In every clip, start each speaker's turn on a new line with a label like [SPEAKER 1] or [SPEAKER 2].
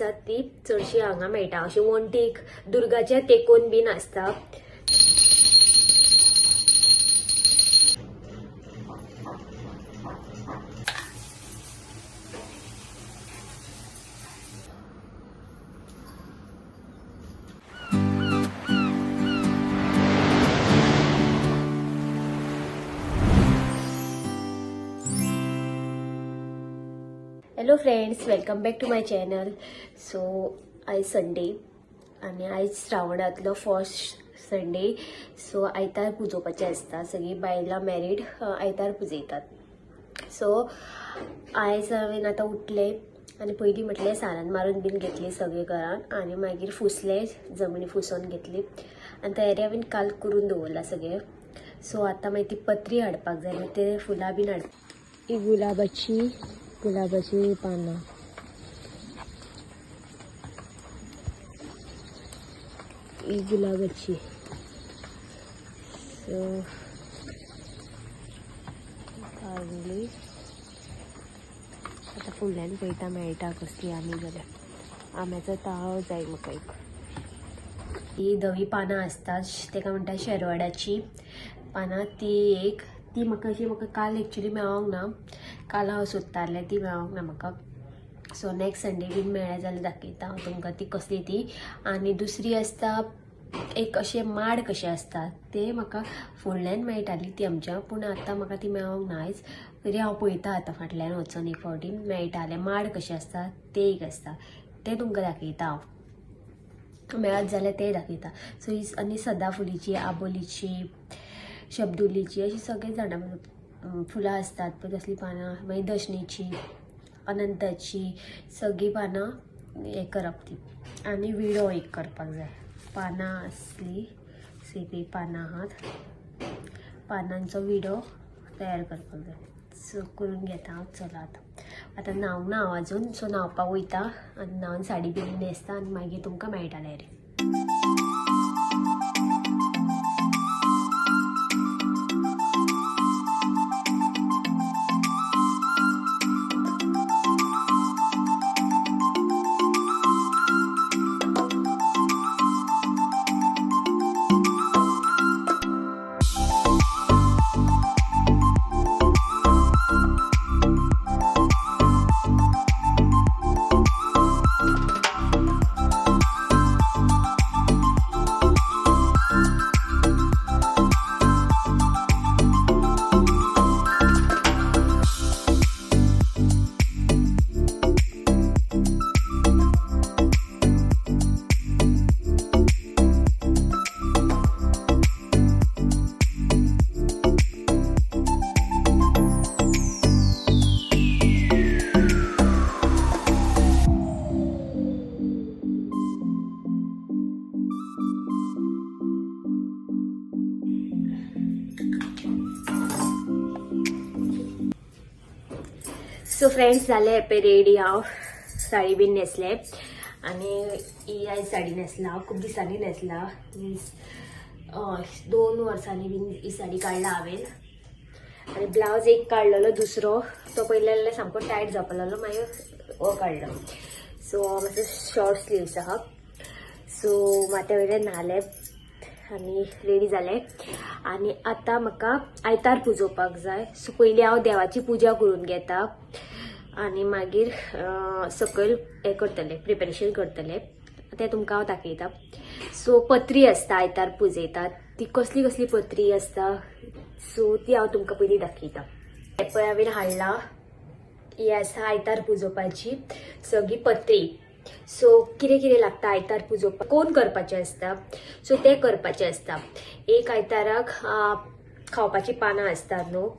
[SPEAKER 1] ती चडशी हांगा मेळटा अशी वणटीक दुर्गाचे तेकोन बीन आसता. Hello friends, welcome back to my channel. So आयज संडे आणि आयज श्रावणातलो फर्स्ट संडे. सो आयतार पुजोवपाचें आसता. सगळी बायलां मॅरीड आयतार पुजयतात. सो आयज हांवें आतां उठले आनी पयलीं म्हटलें सारान मारून बीन घेतली सगळे घरान आनी मागीर फुसले, जमनी फुसोवन घेतली आनी तयारी हांवें काल करून दवरला सगळें. सो आतां मागीर ती पत्री हाडपाक जाय, ते फुलां बीन ही गुलाबाची पानां. ही गुलाबाची. सो काडली. आतां फुडल्यान पळयता मेळटा कसली आनी जाल्यार. आंब्याचो ताळो जाय म्हाका एक. ही धवी पानां आसता, ताका म्हणटा शेरवाडाची पानां. ती एक ती म्हाका काल एक्चुली मेळोंक ना. काल हांव सोदतालें, ती मेळोंक ना म्हाका. सो नेक्स्ट संडे बीन मेळ्ळें जाल्यार दाखयता हांव तुमकां ती कसली ती. आनी दुसरी आसता एक अशें माड कशें आसता, ते म्हाका फुडल्यान मेळटाली ती आमच्या, पूण आतां म्हाका ती मेळोंक ना आयज. तरी हांव पळयता आतां फाटल्यान वचून एक फावटी मेळटालें. माड कशें आसता ते एक आसता, ते तुमकां दाखयता हांव. मेळत जाल्यार ते दाखयता. सो ही आनी सदाफुलीची, आबोलीची, शब्दुलीची अशी सगळे झाडां फुलां असतात पळय तसली पानां. मागीर दशणीची, अनंताची सगळी पानां हें करप ती. आनी विडो एक करपाक जाय. पानां आसली, सेपी पानां आहात, पानांचो विडो तयार करपाक जाय. सो करून घेता हांव. चला आतां न्हांवूंक ना हांव आजून. सो न्हांवपाक वयता आनी न्हांवन साडी बीन न्हेसता आनी मागीर तुमकां मेळटा डायरेक्ट. सो फ्रेंड्स, जाले पे रेडी. हांव साडी बीन न्हेसले आनी ही आयज साडी न्हेसला. हांव खूब दिसांनी न्हेसला. 2 वर्सांनी बीन ही साडी काडला हांवें. आनी ब्लावज एक काडलेलो दुसरो, तो पयलें सामको टायट जावपालो, मागीर हो काडलो. सो मातसो शॉर्ट स्लीव्स आहा. सो माथ्या वयल्यान न्हाले आनी रेडी जाले. आनी आतां म्हाका आयतार पुजोवपाक जाय. सो पयलीं हांव देवाची पुजा करून घेता आनी मागीर सकयल हें करतलें, प्रिपेरेशन करतलें. तें तुमकां हांव दाखयता. सो पत्री आसता आयतार पुजयतात, ती कसली कसली पत्री आसता सो ती हांव तुमकां पयलीं दाखयता. हें पळय हांवें हाडला. ही आसा आयतार पुजोवपाची सगळी पत्री. सो कितें कितें लागता आयतार पुजोवपाक, कोण करपाचें आसता. सो तें करपाचें आसता. एक आयताराक खावपाची पानां आसतात न्हू,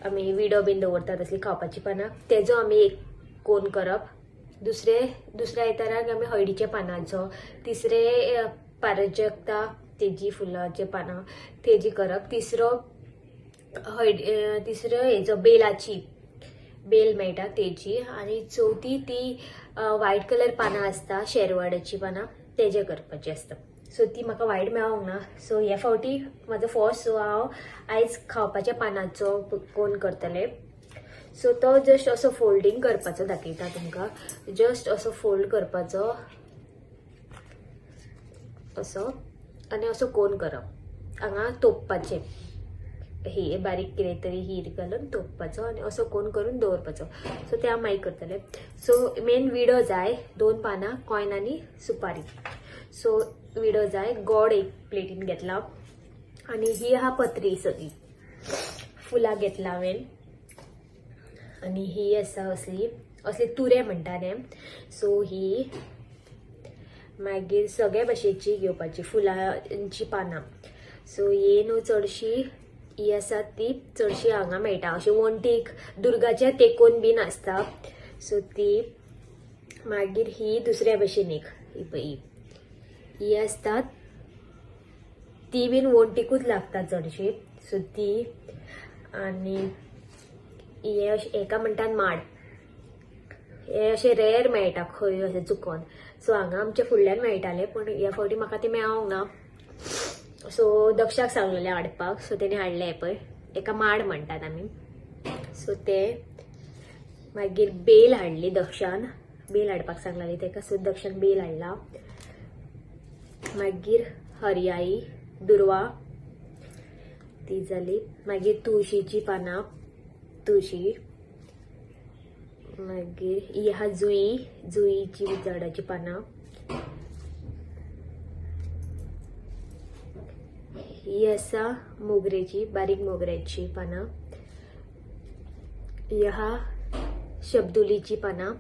[SPEAKER 1] आमी विडो बीन दवरतात तसली खावपाची पानां, तेजो आमी एक कोण करप. दुसऱ्या आयताराक आमी हळडीच्या पानांचो, तिसरे पारजक्ता तेजी फुलांचे पानां तेजी करप. तिसरो हेजो बेलाची, बेल मेळटा तेजी. आनी चवथी ती व्हायट कलर पानां आसता, शेरवाडाची पानां, तेजे करपाची आसता. सो ती म्हाका वायट मेळोंक ना. सो ह्या फावटी म्हाजो फर्स्ट. सो हांव आयज खावपाच्या पानांचो कोण करतलें. सो तो जस्ट असो फोल्डिंग करपाचो दाखयता तुमकां. जस्ट असो फोल्ड करपाचो असो आनी असो कोन करप. हांगा तोपपाचें, ही बारीक कितें तरी हीर घालून तोपपाचो आनी असो कोन करून दवरपाचो. सो ते हांव मागीर करतलें. सो मेन विडो जाय 2 पानां, कॉयन आनी सुपारी. सो विडो जाय, गोड एक प्लेटीन घेतला आनी ही आहा पत्री सगळी. फुलां घेतला हांवें आनी ही आसा असली तुरे म्हणटा ते. सो ही मागीर सगळे भाशेची घेवपाची फुलांची पानां. सो ही न्हू चडशी ही आसा ती चडशी हांगा मेळटा, अशी वणटीक दुर्गाच्या तेकोन बीन आसता. सो ती मागीर ही दुसऱ्या भशेन एक ही पळय ही आसतात ती बीन वणटीकूच लागता चडशी. सो ती आनी हे हेका म्हणटात माड. हे अशे रेर मेळटा खंय अशें चुकोन. सो हांगा आमच्या फुडल्यान मेळटाले पूण ह्या फावटी म्हाका ते मेळोंक ना. सो दक्षाक सांगलेलें हाडपाक. सो तेणे हाडले हे पळय, एका माड म्हणटात आमी. सो ते मागीर बेल हाडली दक्षान, बेल हाडपाक सांगलेली तेका. सो दक्षान बेल हाडला. मागीर हरयाळी, दुर्वा ती जाली. मागीर तुळशीची पानां, तुळशी. मागीर ही आहा जुई, जुईची झाडाची पानां. ही आसा मोगरेची, बारीक मोगऱ्याची पानां. ही आहा शब्दुलीची पानां,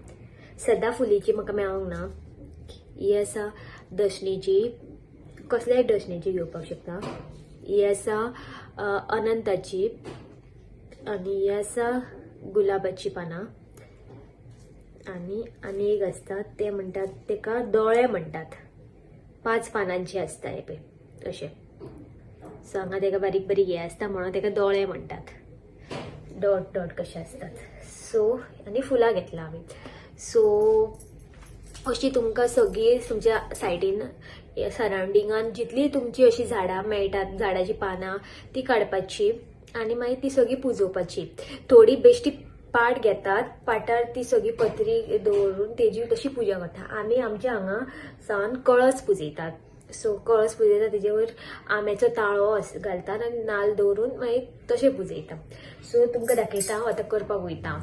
[SPEAKER 1] सदाफुलीची म्हाका मेळोंक ना. ही आसा दशणीची, कसल्याय दशणीची घेवपाक शकता. ही आसा अनंताची आनी ही आसा गुलाबाची पानां. आनी एक आसता ते म्हणटात तेका दोळे म्हणटात, 5 पानांची आसता हे पळय अशें. सो हांगा तेका बारीक बारीक हे आसता म्हणून तेका दोळे म्हणटात, डॉट डॉट कशे असतात. सो आनी फुलां घेतला हांवें. सो अशी तुमकां सगळी तुमच्या सायडीन सरावंडिंगान जितली तुमची अशी झाडां मेळटात, झाडाची पानां ती काडपाची आनी मागीर ती सगळी पुजोवपाची. थोडी बेश्टी पाट घेतात, पाटार ती सगळी पत्री दवरून तेजी तशी पुजा करता. आमी आमच्या हांगा सावन कळस पुजयतात. सो कळस पुजयता तेजे वयर आंब्याचो ताळो घालतात आनी नाल्ल दवरून मागीर तशें पुजयता. सो तुमकां दाखयता हांव आतां करपाक वयता.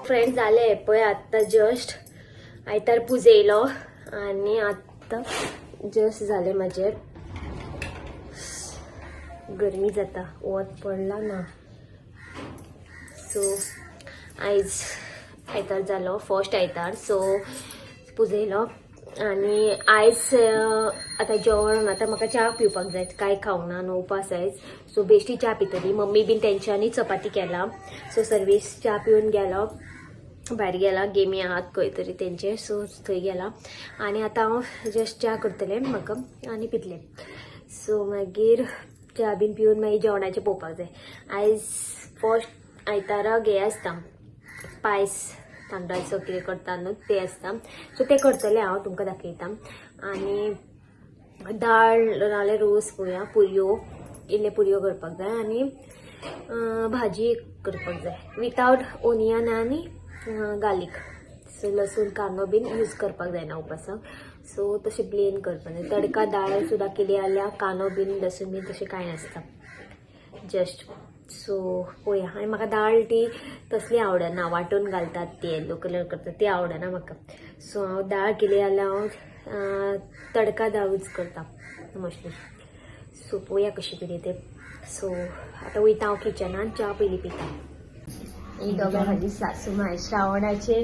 [SPEAKER 1] फ्रेंड्स झाले पळय आत्ता जस्ट आयतार पुजयलो आणि आत्ता जस्ट झाले माझे गरमी जाता वत पडला ना सो आयज आयतार जालो फर्स्ट आयतार सो पुजयलो आणि आयज आता जेवण आता म्हाका च्या पिवपाक जाय काय खावना न्हू उपास आयज सो बेश्टी च्या पितली मम्मी बीन तेंच्यांनी चपाती केला सो सर्वीस च्या पिवन गेलो भायर गेला गेमी आहात खंय तरी तेंचे सो थंय गेला आणि आता हांव जस्ट च्या करतलें म्हाका आनी पितलें सो मागीर च्या बीन पिवन मागीर जेवणाचें पळोवपाक जाय आयज फर्स्ट आयताराक हें आसता पायस तांदळाचो कितें करता न्हू तें आसता सो तें करतलें हांव तुमकां दाखयतां आनी दाळ नाल्यार रोस पळोवया पुरयो इल्ले पुरयो करपाक जाय आनी भाजी करपाक जाय विथावट ओनियन आनी गार्लीक सो लसूण कांदो बीन यूज करपाक जायना उपासाक सो तशें प्लेन करपाक जाय तडका दाळ सुद्दां केली जाल्यार कांदो बीन लसूण बीन तशें कांय नासता जस्ट सो पळोवया आनी म्हाका दाळ ती तसली आवडना वांटून घालतात ती येलो कलर करतात ती आवडना म्हाका सो हांव दाळ केली जाल्यार हांव तडका दाळ यूज करता मोस्टली सो पळोवया कशी कितें तें सो आतां वयता हांव किचनान च्या पयलीं पिता ही दोगां म्हाजी सासूमाय श्रावणाचे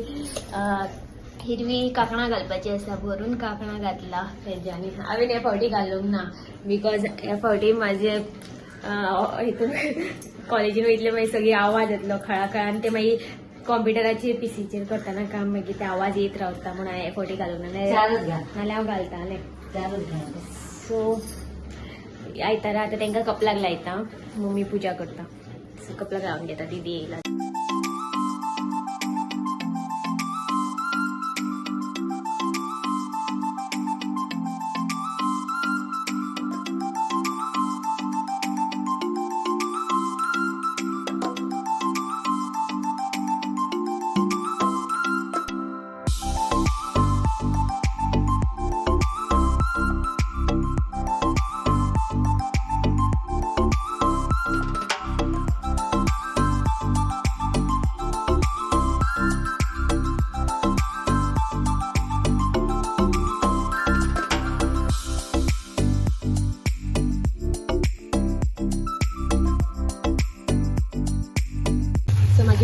[SPEAKER 1] हिरवी कांकणां घालपाची आसा भरून कांकणां घातला तेज्यांनी हांवें ह्या फावटी घालूंक ना बिकॉज ह्या फावटी म्हाजे हितून कॉलेजीन वयतले मागीर सगळी आवाज येतलो खळा आनी ते मागीर कॉम्प्युटराचेर पीसीचेर करतना काम मागीर ते आवाज येत रावता म्हणून हांवें ह्या फावटी घालूंक ना नाल्यार हांव घालतालें सो आयतारा आतां तांकां कपलाक लायता मम्मी पुजा करता सो कपलाक लावन घेता दीदी येयला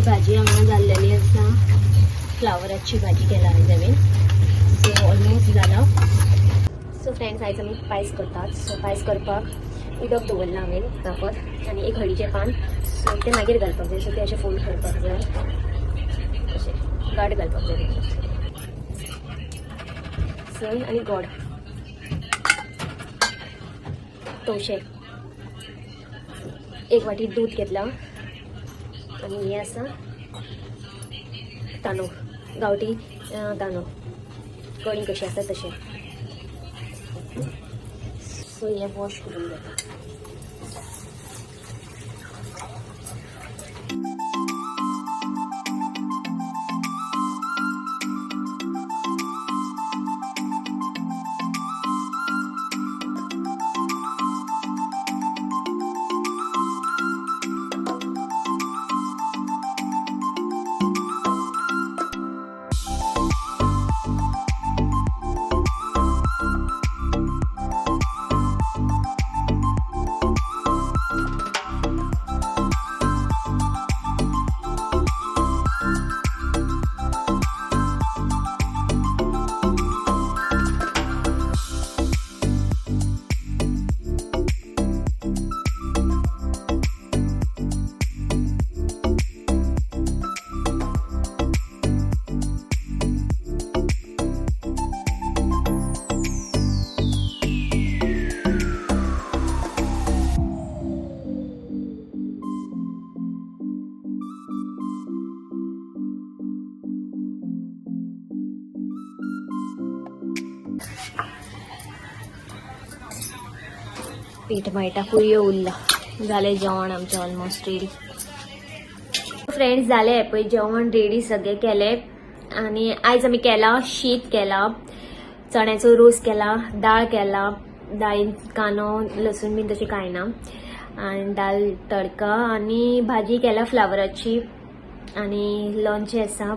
[SPEAKER 1] भाजी हांगा जाल्लेली आसा फ्लावराची भाजी केला हांवें नवीन सो ऑलमोस्ट जाला सो फ्रेंड्स आयज आमी पायस करतात सो पायस करपाक उदक दवरला हांवें तापत आनी एक हळदीचें पान सो तें मागीर घालपाक जाय सो तें अशें फोल्ड करपाक जाय अशें गाड घालपाक जाय सय आनी गोड तवशें एक वाटी दूध घेतला आणि हे आसा तांदूळ गांवठी तांदूळ कणी कशी आसा तशें सो हे वॉश करून घेता पीठ मळटा पुरयो उरला जालें जेवण आमचें ऑलमोस्ट रेडी फ्रेंड्स जालें पळय जेवण रेडी सगळें केलें आनी आयज आमी केला शीत केला चण्याचो रोस केला दाळ केला दाळीन कांदो लसूण बीन तशें कांय ना आनी दाल तडका आनी भाजी केला फ्लावराची आनी लोणचें आसा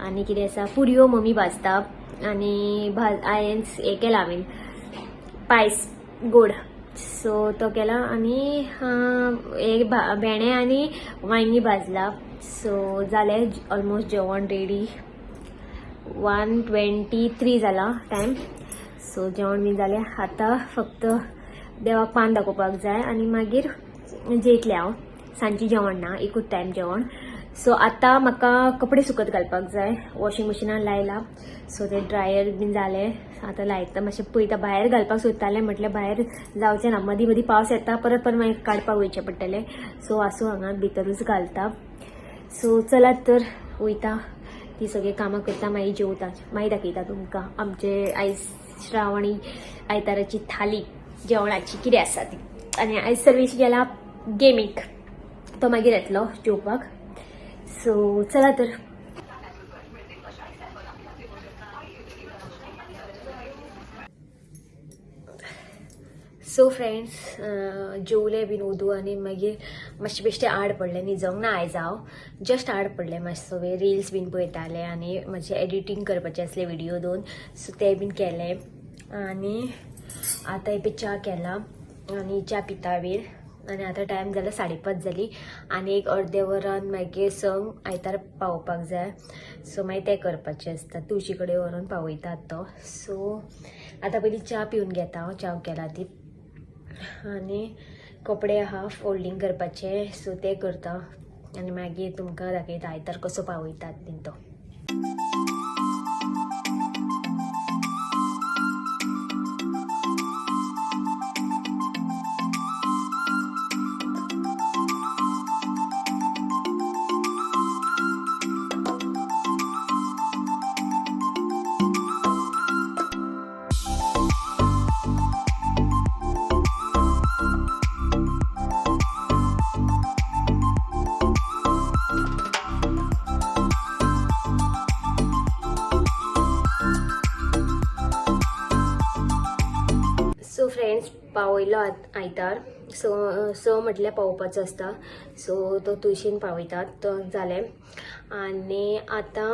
[SPEAKER 1] आनी कितें आसा पुरयो मम्मी भाजता आनी हांवें हें केलां हांवें पायस गोड सो तो केला आनी एक भेंडे आनी वांयगी भाजला सो जालें ऑलमोस्ट जेवण रेडी 1:23 जाला टायम सो जेवण बी जालें आतां फक्त देवाक पान दाखोवपाक जाय आनी मागीर जेयतलें हांव सांजची जेवण ना एकूच टायम जेवण सो आतां म्हाका कपडे सुकत घालपाक जाय वॉशिंग मशिनान लायला सो ते ड्रायर बीन जालें आतां लायता मातशें पळयता भायर घालपाक सोदतालें म्हटल्यार भायर जावचें ना मदीं मदीं पावस येता परत मागीर काडपाक वयचें पडटलें सो आसूं हांगा भितरूच घालता सो चलात तर वयता ती सगळीं कामां करता मागीर जेवता मागीर दाखयता तुमकां आमचे आयज श्रावणी आयताराची थाली जेवणाची कितें आसा ती आनी आयज सर्वेश गेला गेमीक तो मागीर येतलो जेवपाक सो चला तर सो फ्रेंड्स जेवले बीन उदू आनी मागीर मातशें बेश्टें आड पडलें न्हिजोंक ना आयज हांव जस्ट आड पडलें मातशें सगळें रिल्स बीन पळयतालें आनी मातशें एडिटींग करपाचें आसलें व्हिडियो 2 सो तें बीन केलें आनी आतां इपय च्या केला आनी च्या पिता बीन आनी आतां टायम जाला 5:30 जाली आनी एक अर्दे वरान मागीर संग आयतार पावोवपाक जाय सो मागीर तें करपाचें आसता तुळशी कडेन व्हरून पावयतात तो सो आतां पयलीं च्या पिवन घेता हांव च्या केला ती आनी कपडे आहा फोल्डिंग करपाचे सो ते करता आनी मागीर तुमकां दाखयता आयतार कसो पावयतात बीन तो सो फ्रेंड्स पावयलो आयतार सो म्हटल्यार पावोवपाचो आसता सो तो तुळशीन पावयतात तो जालें आनी आतां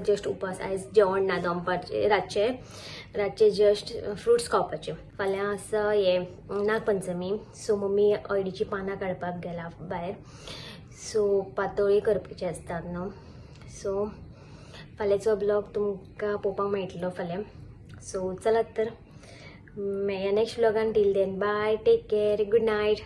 [SPEAKER 1] जस्ट उपास आयज जेवण ना दनपारचें रातचे जस्ट फ्रुट्स खावपाचे फाल्यां आसा हें नागपंचमी सो मम्मी हळडीची पानां काडपाक गेला भायर सो पातोळी करपाची आसतात न्हू सो फाल्यांचो ब्लॉग तुमकां पळोवपाक मेळटलो फाल्यां सो चलात तर मेळया नेक्स्ट व्लॉगान टील then bye take care good night